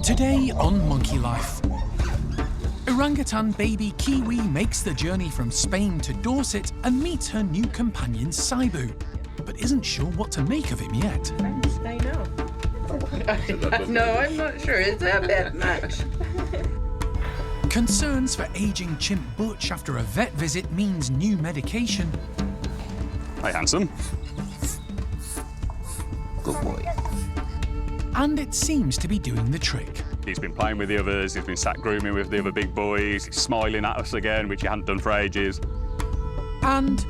Today on Monkey Life, orangutan baby Kiwi makes the journey from Spain to Dorset and meets her new companion Sibu, but isn't sure what to make of him yet. I know. No, I'm not sure. It's a bit much. Concerns for ageing chimp Butch after a vet visit means new medication. Hi, handsome. Good boy. And it seems to be doing the trick. He's been playing with the others, he's been sat grooming with the other big boys, he's smiling at us again, which he hadn't done for ages. And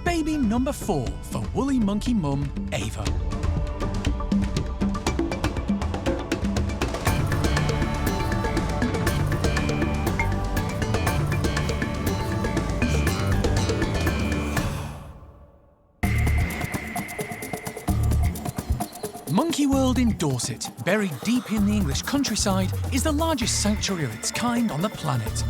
baby number 4 for woolly monkey mum, Ava. Monkey World in Dorset, buried deep in the English countryside, is the largest sanctuary of its kind on the planet.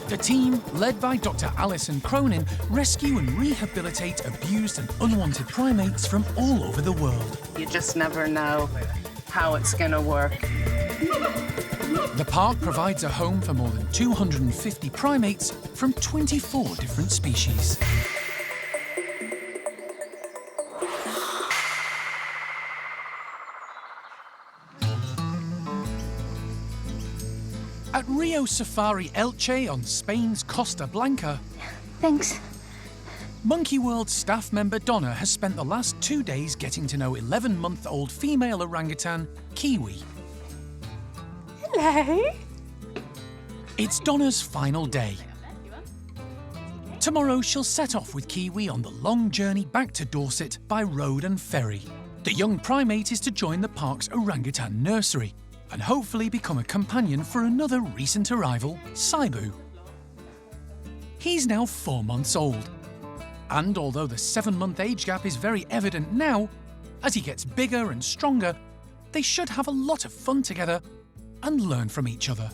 The team, led by Dr. Alison Cronin, rescue and rehabilitate abused and unwanted primates from all over the world. You just never know how it's going to work. The park provides a home for more than 250 primates from 24 different species. At Rio Safari Elche on Spain's Costa Blanca, Thanks. Monkey World staff member Donna has spent the last 2 days getting to know 11-month-old female orangutan, Kiwi. Hello. It's Donna's final day. Tomorrow she'll set off with Kiwi on the long journey back to Dorset by road and ferry. The young primate is to join the park's orangutan nursery and hopefully become a companion for another recent arrival, Sibu. He's now 4 months old, and although the 7-month age gap is very evident now, as he gets bigger and stronger, they should have a lot of fun together and learn from each other.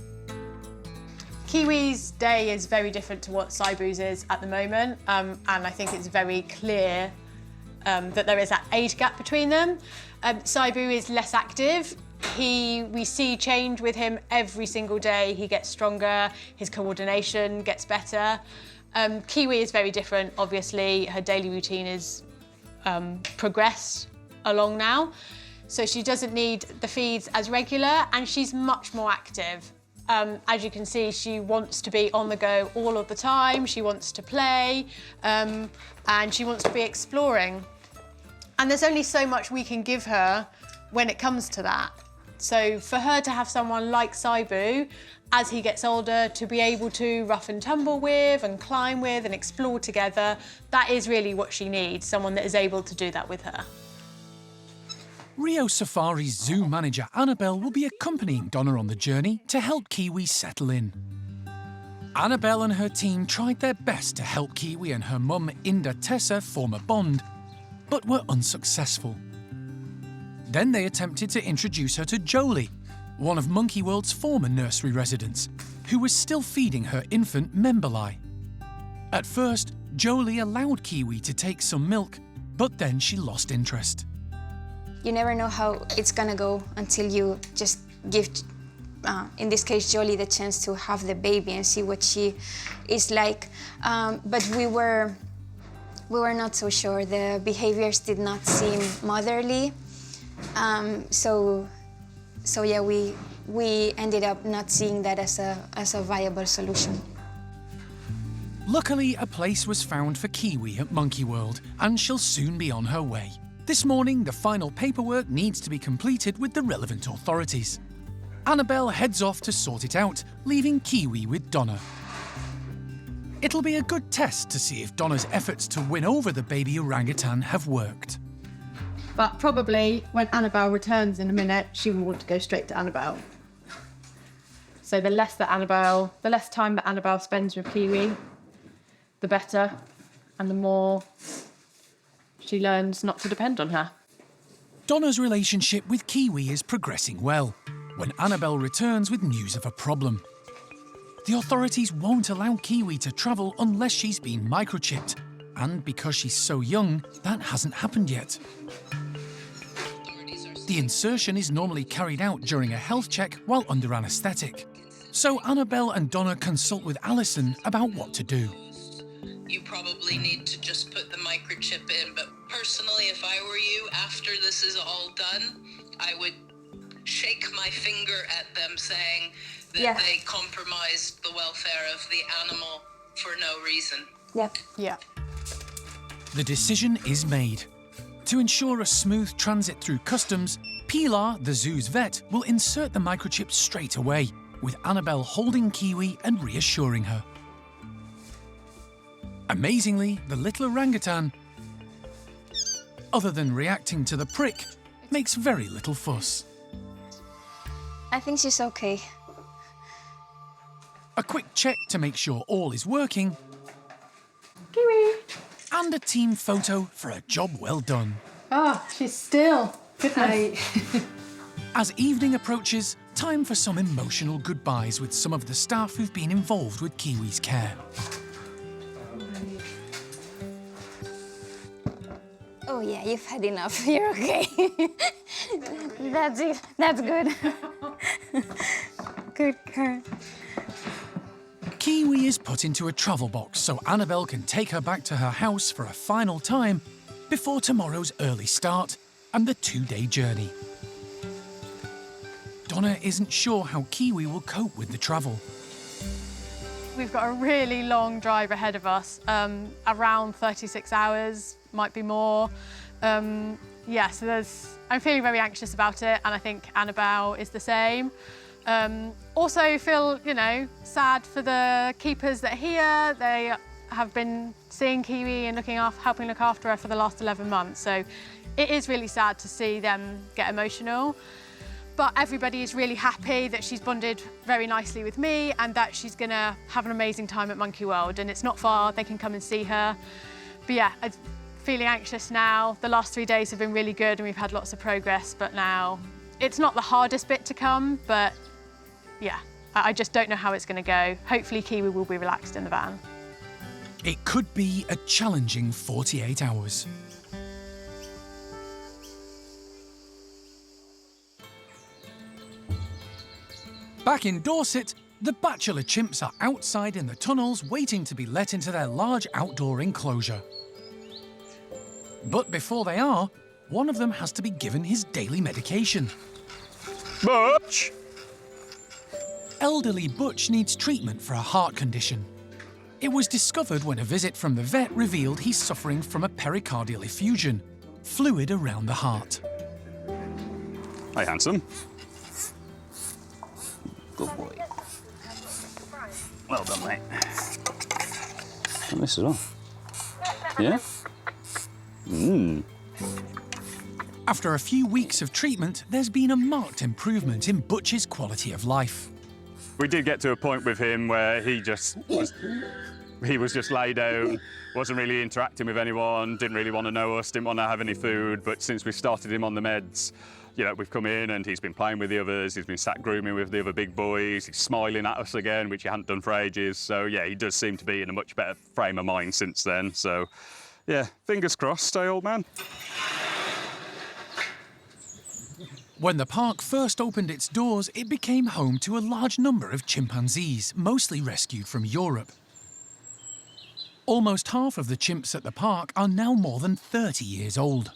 Kiwi's day is very different to what Sibu's is at the moment, and I think it's very clear that there is that age gap between them. Sibu is less active. We see change with him every single day. He gets stronger, his coordination gets better. Kiwi is very different, obviously. Her daily routine is progressed along now. So she doesn't need the feeds as regular, and she's much more active. As you can see, she wants to be on the go all of the time. She wants to play, and she wants to be exploring. And there's only so much we can give her when it comes to that. So for her to have someone like Sibu, as he gets older, to be able to rough and tumble with and climb with and explore together, that is really what she needs, someone that is able to do that with her. Rio Safari's zoo manager Annabelle will be accompanying Donna on the journey to help Kiwi settle in. Annabelle and her team tried their best to help Kiwi and her mum Inda Tessa form a bond, but were unsuccessful. Then they attempted to introduce her to Jolie, one of Monkey World's former nursery residents, who was still feeding her infant Memberli. At first, Jolie allowed Kiwi to take some milk, but then she lost interest. You never know how it's gonna go until you just give, in this case, Jolie the chance to have the baby and see what she is like. But we were not so sure. The behaviors did not seem motherly. So yeah, we ended up not seeing that as a viable solution. Luckily, a place was found for Kiwi at Monkey World, and she'll soon be on her way. This morning, the final paperwork needs to be completed with the relevant authorities. Annabelle heads off to sort it out, leaving Kiwi with Donna. It'll be a good test to see if Donna's efforts to win over the baby orangutan have worked. But probably when Annabelle returns in a minute, she will want to go straight to Annabelle. So the less time that Annabelle spends with Kiwi, the better, and the more she learns not to depend on her. Donna's relationship with Kiwi is progressing well when Annabelle returns with news of a problem. The authorities won't allow Kiwi to travel unless she's been microchipped, and because she's so young, that hasn't happened yet. The insertion is normally carried out during a health check while under anaesthetic. So Annabelle and Donna consult with Alison about what to do. You probably need to just put the microchip in, but personally, if I were you, after this is all done, I would shake my finger at them saying that they compromised the welfare of the animal for no reason. Yep. Yeah. The decision is made. To ensure a smooth transit through customs, Pilar, the zoo's vet, will insert the microchip straight away, with Annabelle holding Kiwi and reassuring her. Amazingly, the little orangutan, other than reacting to the prick, makes very little fuss. I think she's okay. A quick check to make sure all is working, Kiwi. and a team photo for a job well done. Oh, she's still. Good night. As evening approaches, time for some emotional goodbyes with some of the staff who've been involved with Kiwi's care. Oh yeah, you've had enough. You're okay. That's it. That's good. Good girl. Kiwi is put into a travel box so Annabelle can take her back to her house for a final time before tomorrow's early start and the 2-day journey. Donna isn't sure how Kiwi will cope with the travel. We've got a really long drive ahead of us, around 36 hours, might be more. Yeah, so I'm feeling very anxious about it, and I think Annabelle is the same. Also feel, sad for the keepers that are here. They have been seeing Kiwi and helping look after her for the last 11 months. So it is really sad to see them get emotional. But everybody is really happy that she's bonded very nicely with me and that she's gonna have an amazing time at Monkey World. And it's not far, they can come and see her. But yeah, I'm feeling anxious now. The last 3 days have been really good and we've had lots of progress, but now it's not the hardest bit to come, but yeah, I just don't know how it's gonna go. Hopefully Kiwi will be relaxed in the van. It could be a challenging 48 hours. Back in Dorset, the bachelor chimps are outside in the tunnels waiting to be let into their large outdoor enclosure. But before they are, one of them has to be given his daily medication. Butch! Elderly Butch needs treatment for a heart condition. It was discovered when a visit from the vet revealed he's suffering from a pericardial effusion, fluid around the heart. Hey, handsome. Good boy. Well done, mate. And this as well. Yeah? After a few weeks of treatment, there's been a marked improvement in Butch's quality of life. We did get to a point with him where he was just laid out, wasn't really interacting with anyone, didn't really want to know us, didn't want to have any food. But since we started him on the meds, we've come in and he's been playing with the others, he's been sat grooming with the other big boys, he's smiling at us again, which he hadn't done for ages. So yeah, he does seem to be in a much better frame of mind since then. So yeah, fingers crossed, old man. When the park first opened its doors, it became home to a large number of chimpanzees, mostly rescued from Europe. Almost half of the chimps at the park are now more than 30 years old.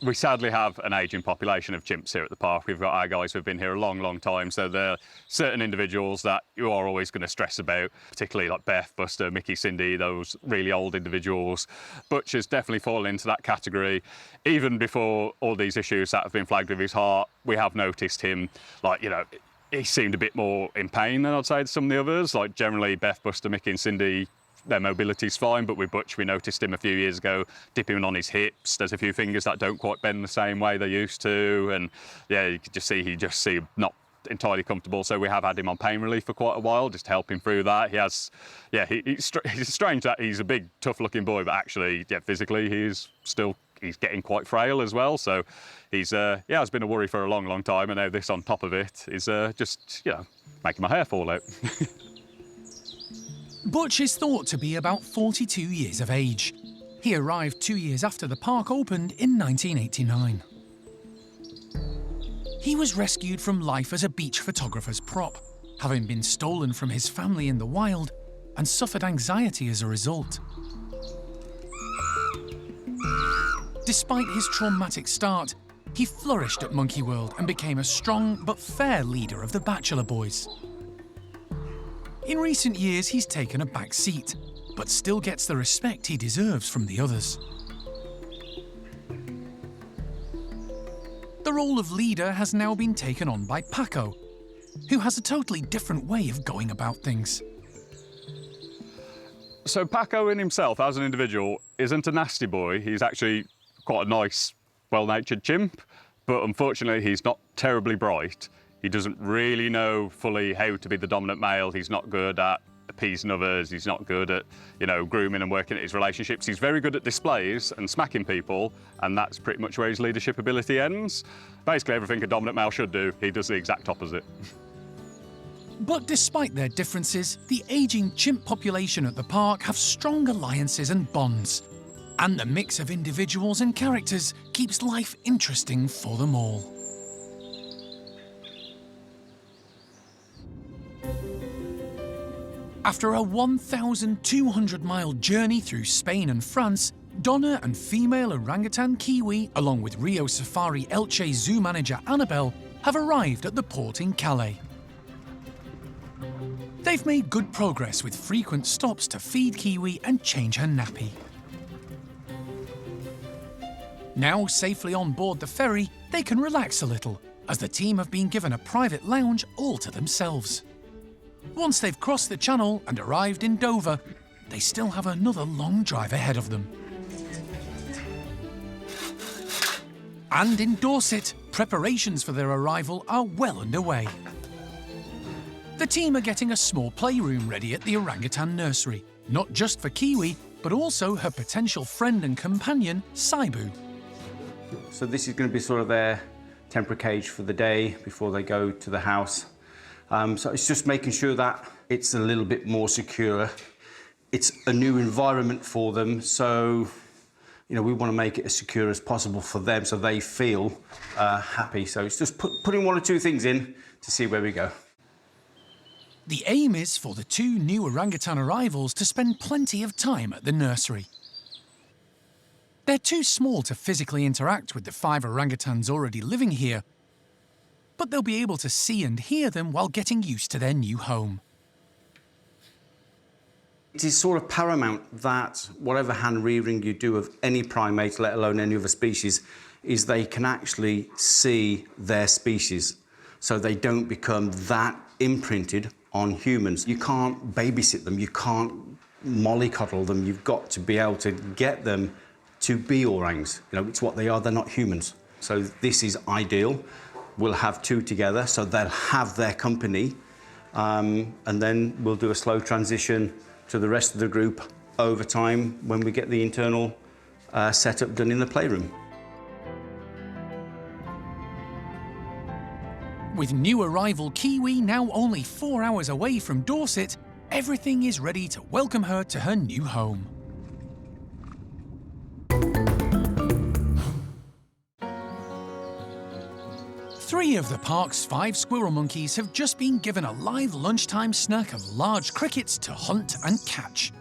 We sadly have an ageing population of chimps here at the park. We've got our guys who've been here a long, long time, so there are certain individuals that you are always going to stress about, particularly like Beth, Buster, Mickey, Cindy, those really old individuals. Butch has definitely fallen into that category. Even before all these issues that have been flagged with his heart, we have noticed him, he seemed a bit more in pain than I'd say some of the others. Like generally Beth, Buster, Mickey and Cindy, their mobility's fine, but with Butch, we noticed him a few years ago dipping on his hips. There's a few fingers that don't quite bend the same way they used to, and yeah, you could just see he seemed not entirely comfortable. So we have had him on pain relief for quite a while, just to help him through that. He's strange that he's a big, tough-looking boy, but actually, physically, he's getting quite frail as well. So he's has been a worry for a long, long time, and now this on top of it is just making my hair fall out. Butch is thought to be about 42 years of age. He arrived 2 years after the park opened in 1989. He was rescued from life as a beach photographer's prop, having been stolen from his family in the wild and suffered anxiety as a result. Despite his traumatic start, he flourished at Monkey World and became a strong but fair leader of the Bachelor Boys. In recent years, he's taken a back seat, but still gets the respect he deserves from the others. The role of leader has now been taken on by Paco, who has a totally different way of going about things. So Paco in himself, as an individual, isn't a nasty boy. He's actually quite a nice, well-natured chimp, but unfortunately he's not terribly bright. He doesn't really know fully how to be the dominant male. He's not good at appeasing others. He's not good at, grooming and working at his relationships. He's very good at displays and smacking people, and that's pretty much where his leadership ability ends. Basically everything a dominant male should do, he does the exact opposite. But despite their differences, the ageing chimp population at the park have strong alliances and bonds. And the mix of individuals and characters keeps life interesting for them all. After a 1,200-mile journey through Spain and France, Donna and female orangutan Kiwi, along with Rio Safari Elche zoo manager Annabelle, have arrived at the port in Calais. They've made good progress with frequent stops to feed Kiwi and change her nappy. Now safely on board the ferry, they can relax a little, as the team have been given a private lounge all to themselves. Once they've crossed the channel and arrived in Dover, they still have another long drive ahead of them. And in Dorset, preparations for their arrival are well underway. The team are getting a small playroom ready at the orangutan nursery, not just for Kiwi, but also her potential friend and companion, Sibu. So this is going to be sort of their temporary cage for the day before they go to the house. So it's just making sure that it's a little bit more secure. It's a new environment for them, so we want to make it as secure as possible for them so they feel happy. So it's just putting one or two things in to see where we go. The aim is for the two new orangutan arrivals to spend plenty of time at the nursery. They're too small to physically interact with the 5 orangutans already living here, but they'll be able to see and hear them while getting used to their new home. It is sort of paramount that whatever hand rearing you do of any primate, let alone any other species, is they can actually see their species, so they don't become that imprinted on humans. You can't babysit them, you can't mollycoddle them, you've got to be able to get them to be orangs. It's what they are, they're not humans. So this is ideal. We'll have 2 together, so they'll have their company, and then we'll do a slow transition to the rest of the group over time when we get the internal setup done in the playroom. With new arrival Kiwi now only 4 hours away from Dorset, everything is ready to welcome her to her new home. Three of the park's 5 squirrel monkeys have just been given a live lunchtime snack of large crickets to hunt and catch.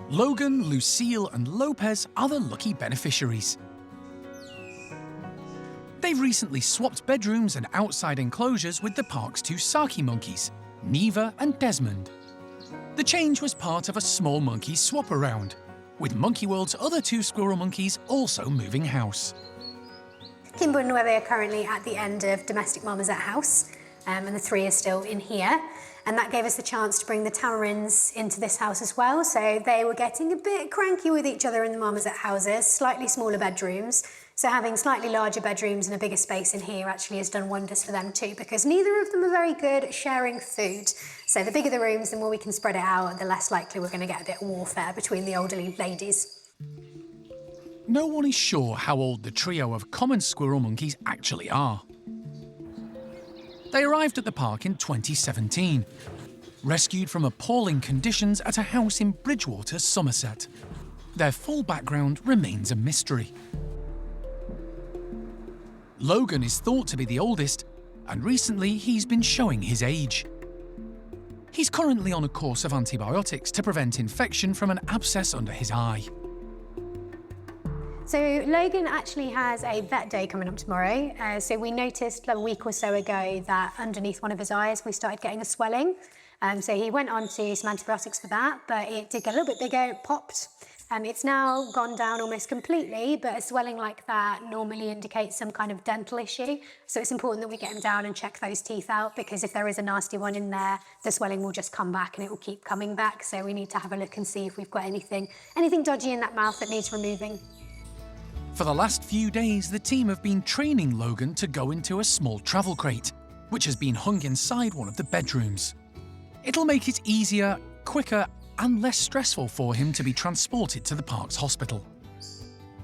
Logan, Lucille and Lopez are the lucky beneficiaries. They've recently swapped bedrooms and outside enclosures with the park's 2 Saki monkeys, Neva and Desmond. The change was part of a small monkey swap around, with Monkey World's other 2 squirrel monkeys also moving house. Kimbo and Nueve are currently at the end of domestic marmoset house, and the 3 are still in here. And that gave us the chance to bring the tamarins into this house as well. So they were getting a bit cranky with each other in the marmoset houses, slightly smaller bedrooms. So having slightly larger bedrooms and a bigger space in here actually has done wonders for them too, because neither of them are very good at sharing food. So the bigger the rooms, the more we can spread it out, the less likely we're going to get a bit of warfare between the elderly ladies. No one is sure how old the trio of common squirrel monkeys actually are. They arrived at the park in 2017, rescued from appalling conditions at a house in Bridgewater, Somerset. Their full background remains a mystery. Logan is thought to be the oldest, and recently he's been showing his age. He's currently on a course of antibiotics to prevent infection from an abscess under his eye. So Logan actually has a vet day coming up tomorrow. So we noticed a week or so ago that underneath one of his eyes we started getting a swelling. So he went on to some antibiotics for that, but it did get a little bit bigger, it popped. It's now gone down almost completely, but a swelling like that normally indicates some kind of dental issue. So it's important that we get him down and check those teeth out, because if there is a nasty one in there, the swelling will just come back and it will keep coming back. So we need to have a look and see if we've got anything dodgy in that mouth that needs removing. For the last few days, the team have been training Logan to go into a small travel crate, which has been hung inside one of the bedrooms. It'll make it easier, quicker, and less stressful for him to be transported to the park's hospital.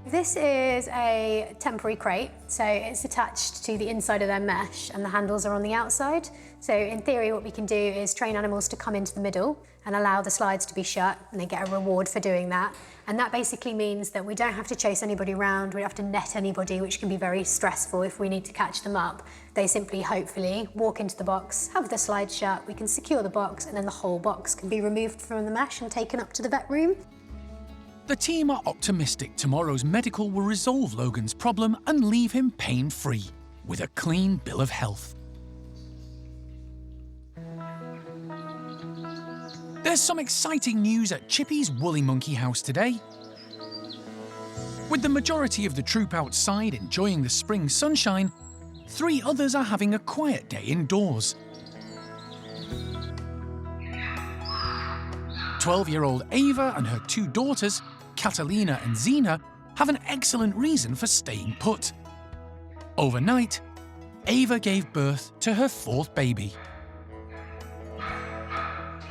This is a temporary crate, so it's attached to the inside of their mesh and the handles are on the outside. So in theory, what we can do is train animals to come into the middle and allow the slides to be shut, and they get a reward for doing that. And that basically means that we don't have to chase anybody around, we don't have to net anybody, which can be very stressful if we need to catch them up. They simply, hopefully, walk into the box, have the slide shut, we can secure the box, and then the whole box can be removed from the mesh and taken up to the vet room. The team are optimistic tomorrow's medical will resolve Logan's problem and leave him pain-free, with a clean bill of health. There's some exciting news at Chippy's Woolly Monkey House today. With the majority of the troop outside enjoying the spring sunshine, 3 others are having a quiet day indoors. 12-year-old Ava and her 2 daughters, Catalina and Zena, have an excellent reason for staying put. Overnight, Ava gave birth to her 4th baby.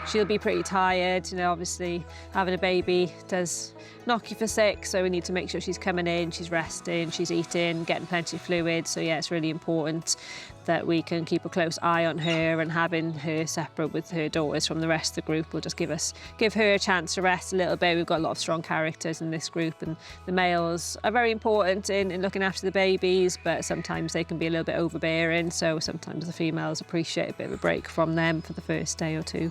She'll be pretty tired, obviously having a baby does knock you for sick, so we need to make sure she's coming in, she's resting, she's eating, getting plenty of fluid. So yeah, it's really important that we can keep a close eye on her, and having her separate with her daughters from the rest of the group will just give her a chance to rest a little bit. We've got a lot of strong characters in this group, and the males are very important in looking after the babies, but sometimes they can be a little bit overbearing, so sometimes the females appreciate a bit of a break from them for the first day or 2.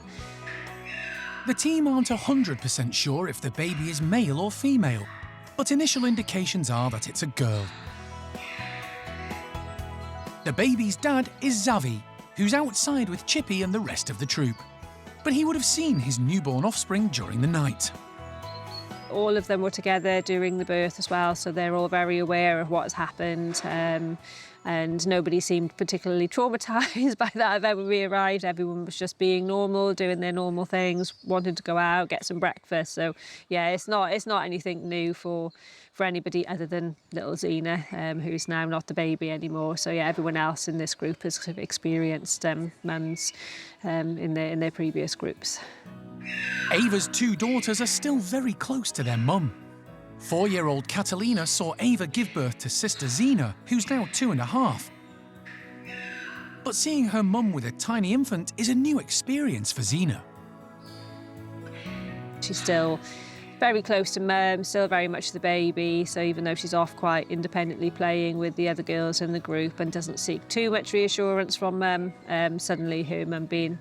The team aren't 100% sure if the baby is male or female, but initial indications are that it's a girl. The baby's dad is Zavi, who's outside with Chippy and the rest of the troop, but he would have seen his newborn offspring during the night. All of them were together during the birth as well, so they're all very aware of what's happened. And nobody seemed particularly traumatised by that event when we arrived. Everyone was just being normal, doing their normal things, wanting to go out, get some breakfast. So yeah, it's not anything new for anybody other than little Zena, who's now not the baby anymore. So yeah, everyone else in this group has experienced mums in their previous groups. Ava's 2 daughters are still very close to their mum. 4-year-old Catalina saw Ava give birth to sister Zena, who's now 2.5. But seeing her mum with a tiny infant is a new experience for Zena. She's still very close to mum, still very much the baby, so even though she's off quite independently playing with the other girls in the group and doesn't seek too much reassurance from mum, suddenly her mum being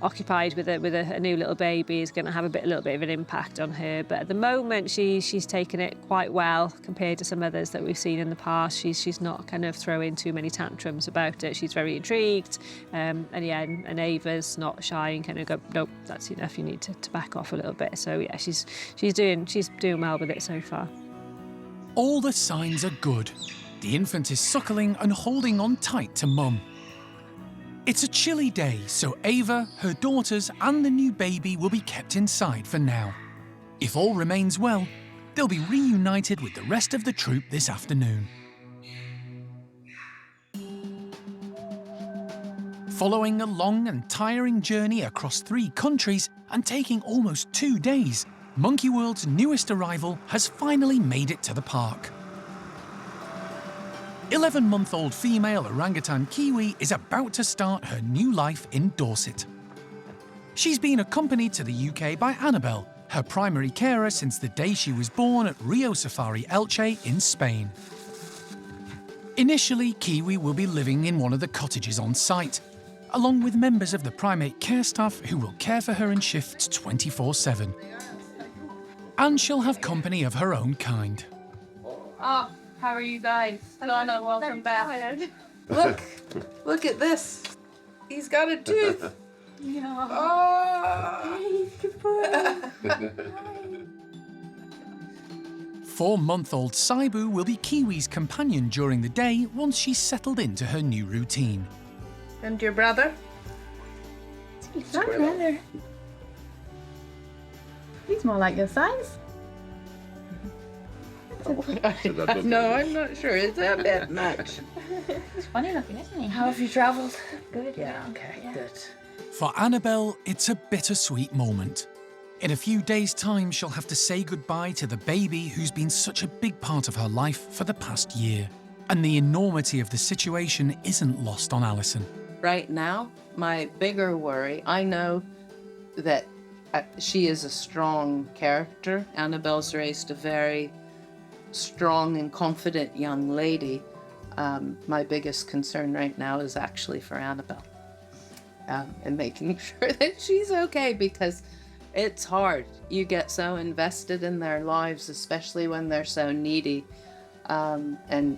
occupied with a new little baby is going to have a little bit of an impact on her. But at the moment, she's taken it quite well compared to some others that we've seen in the past. She's not kind of throwing too many tantrums about it. She's very intrigued, and Ava's not shy and kind of go, nope, that's enough. You need to back off a little bit. So yeah, she's doing well with it so far. All the signs are good. The infant is suckling and holding on tight to mum. It's a chilly day, so Ava, her daughters and the new baby will be kept inside for now. If all remains well, they'll be reunited with the rest of the troop this afternoon. Following a long and tiring journey across 3 countries and taking almost 2 days, Monkey World's newest arrival has finally made it to the park. 11-month-old female orangutan Kiwi is about to start her new life in Dorset. She's been accompanied to the UK by Annabelle, her primary carer since the day she was born at Rio Safari Elche in Spain. Initially, Kiwi will be living in one of the cottages on site, along with members of the primate care staff who will care for her in shifts 24/7. And she'll have company of her own kind. Oh, how are you guys? Lana, welcome back. Look at this. He's got a tooth. Yeah. Oh. 4-month-old Sibu will be Kiwi's companion during the day once she's settled into her new routine. And your brother? He's my brother. He's more like your size. No, I'm not sure. It's a bit much. He's funny looking, isn't he? How have you travelled? Good. Yeah, okay, good. For Annabelle, it's a bittersweet moment. In a few days' time, she'll have to say goodbye to the baby who's been such a big part of her life for the past year. And the enormity of the situation isn't lost on Alison. Right now, my bigger worry, I know that she is a strong character. Annabelle's raised a very strong and confident young lady. My biggest concern right now is actually for Annabelle. And making sure that she's okay, because it's hard. You get so invested in their lives, especially when they're so needy. And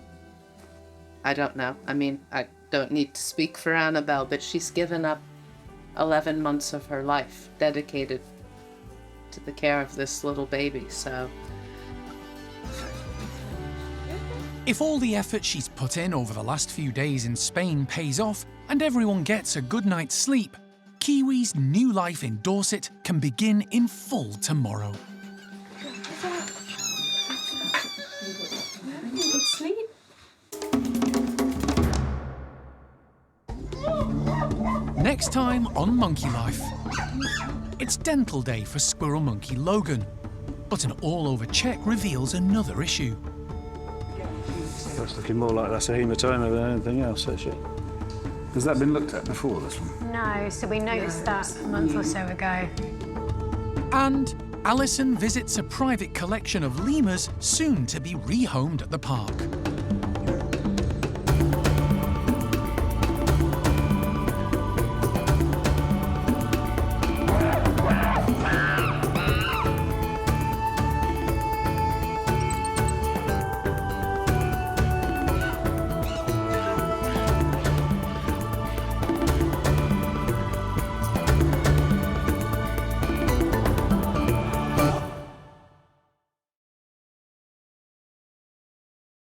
I don't know. I mean, I don't need to speak for Annabelle, but she's given up 11 months of her life dedicated to the care of this little baby, so. If all the effort she's put in over the last few days in Spain pays off and everyone gets a good night's sleep, Kiwi's new life in Dorset can begin in full tomorrow. Sleep. Next time on Monkey Life. It's dental day for squirrel monkey Logan, but an all-over check reveals another issue. It's looking more like that's a hematoma than anything else, actually. Has that been looked at before, this one? No, so we noticed that a month or so ago. And Alison visits a private collection of lemurs soon to be rehomed at the park.